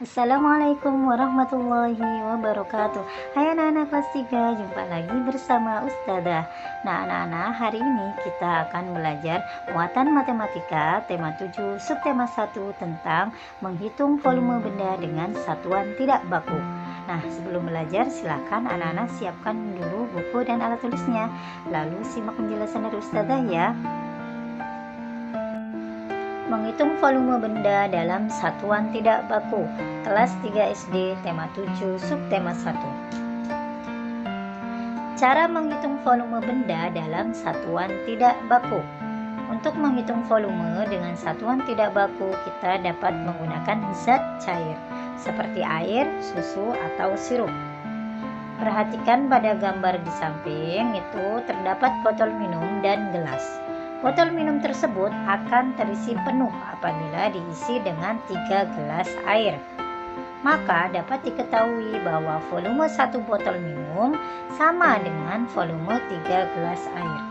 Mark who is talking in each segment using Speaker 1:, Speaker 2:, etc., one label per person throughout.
Speaker 1: Assalamualaikum warahmatullahi wabarakatuh. Hai anak-anak kelas 3, jumpa lagi bersama Ustazah. Nah anak-anak, hari ini kita akan belajar muatan matematika tema 7 subtema 1 tentang menghitung volume benda dengan satuan tidak baku. Nah sebelum belajar silakan anak-anak siapkan dulu buku dan alat tulisnya, lalu simak penjelasan dari Ustazah ya. Menghitung volume benda dalam satuan tidak baku. Kelas 3 SD, tema 7, subtema 1. Cara menghitung volume benda dalam satuan tidak baku. Untuk menghitung volume dengan satuan tidak baku, kita dapat menggunakan zat cair seperti air, susu, atau sirup. Perhatikan pada gambar di samping itu terdapat botol minum dan gelas. Botol minum tersebut akan terisi penuh apabila diisi dengan 3 gelas air. Maka dapat diketahui bahwa volume 1 botol minum sama dengan volume 3 gelas air.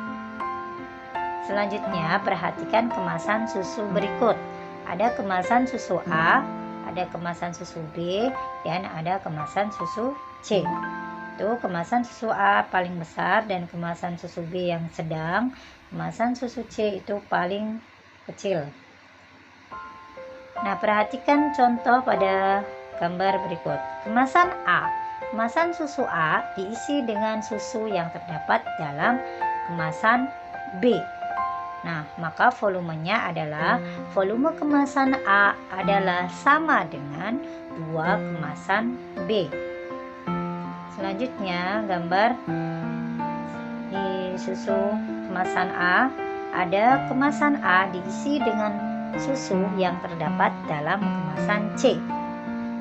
Speaker 1: Selanjutnya perhatikan kemasan susu berikut. Ada kemasan susu A, ada kemasan susu B, dan ada kemasan susu C. Itu kemasan susu A paling besar dan kemasan susu B yang sedang, kemasan susu C itu paling kecil. Nah, perhatikan contoh pada gambar berikut. Kemasan A. Kemasan susu A diisi dengan susu yang terdapat dalam kemasan B. Nah, maka volumenya adalah volume kemasan A adalah sama dengan 2 kemasan B. Selanjutnya gambar di susu kemasan A. Ada kemasan A diisi dengan susu yang terdapat dalam kemasan C.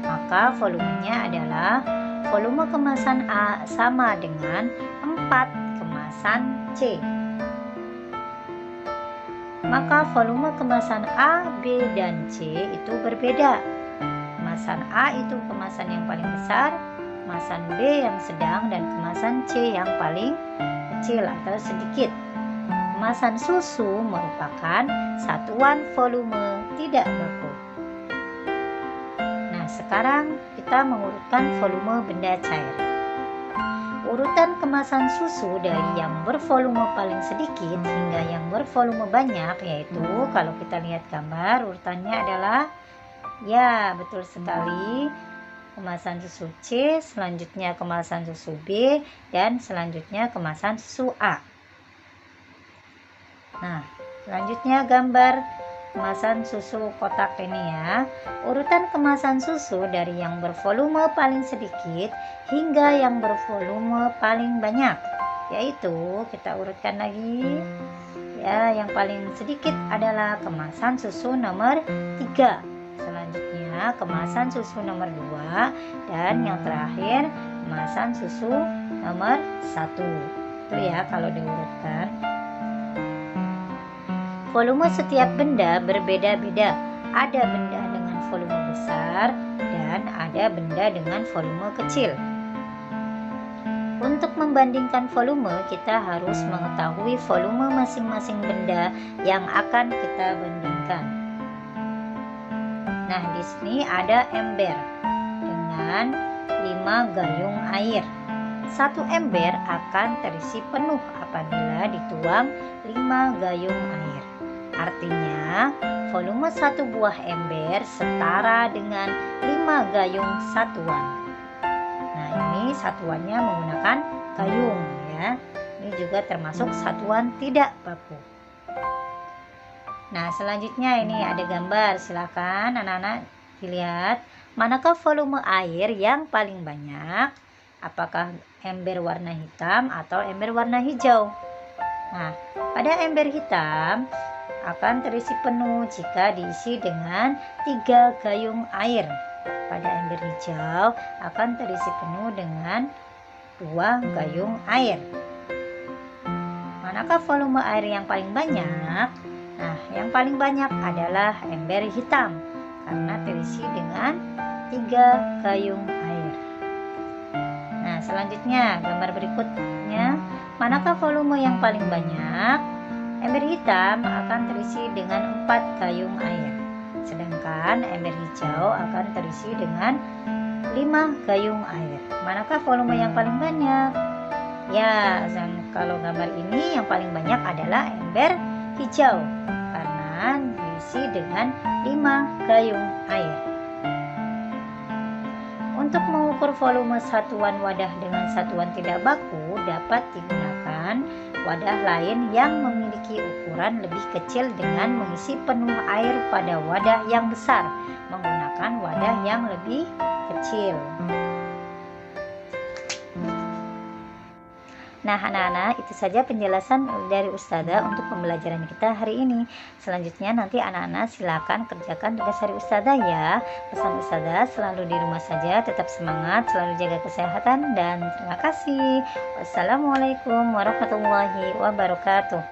Speaker 1: Maka volumenya adalah volume kemasan A sama dengan 4 kemasan C. Maka volume kemasan A, B, dan C itu berbeda. Kemasan A itu kemasan yang paling besar, kemasan B yang sedang, dan kemasan C yang paling kecil atau sedikit. Kemasan susu merupakan satuan volume tidak baku. Nah, sekarang kita mengurutkan volume benda cair. Urutan kemasan susu dari yang bervolume paling sedikit hingga yang bervolume banyak, yaitu kalau kita lihat gambar urutannya adalah, ya betul sekali, kemasan susu C, selanjutnya kemasan susu B, dan selanjutnya kemasan susu A. Nah, selanjutnya gambar kemasan susu kotak ini ya. Urutan kemasan susu dari yang bervolume paling sedikit hingga yang bervolume paling banyak, yaitu kita urutkan lagi. Ya, yang paling sedikit adalah kemasan susu nomor 3. Selanjutnya kemasan susu nomor 2, dan yang terakhir kemasan susu nomor 1. Itu ya kalau diurutkan. Volume setiap benda berbeda-beda. Ada benda dengan volume besar dan ada benda dengan volume kecil. Untuk membandingkan volume, kita harus mengetahui volume masing-masing benda yang akan kita bandingkan. Nah, di sini ada ember dengan 5 gayung air. 1 ember akan terisi penuh apabila dituang 5 gayung air. Artinya, volume 1 buah ember setara dengan 5 gayung satuan. Nah, ini satuannya menggunakan gayung ya. Ini juga termasuk satuan tidak baku. Nah, selanjutnya ini ada gambar. Silakan anak-anak dilihat. Manakah volume air yang paling banyak? Apakah ember warna hitam atau ember warna hijau? Nah, pada ember hitam akan terisi penuh jika diisi dengan 3 gayung air. Pada ember hijau akan terisi penuh dengan 2 gayung air. Manakah volume air yang paling banyak? Nah, yang paling banyak adalah ember hitam karena terisi dengan 3 gayung air. Nah, selanjutnya gambar berikutnya, manakah volume yang paling banyak? Ember hitam akan terisi dengan 4 gayung air. Sedangkan ember hijau akan terisi dengan 5 gayung air. Manakah volume yang paling banyak? Ya, kalau gambar ini yang paling banyak adalah ember hijau karena diisi dengan 5 gayung air. Untuk mengukur volume satuan wadah dengan satuan tidak baku dapat digunakan wadah lain yang memiliki ukuran lebih kecil dengan mengisi penuh air pada wadah yang besar menggunakan wadah yang lebih kecil. Nah anak-anak, itu saja penjelasan dari Ustazah untuk pembelajaran kita hari ini. Selanjutnya nanti anak-anak silakan kerjakan tugas dari Ustazah ya. Pesan Ustazah, selalu di rumah saja, tetap semangat, selalu jaga kesehatan, dan terima kasih. Wassalamualaikum warahmatullahi wabarakatuh.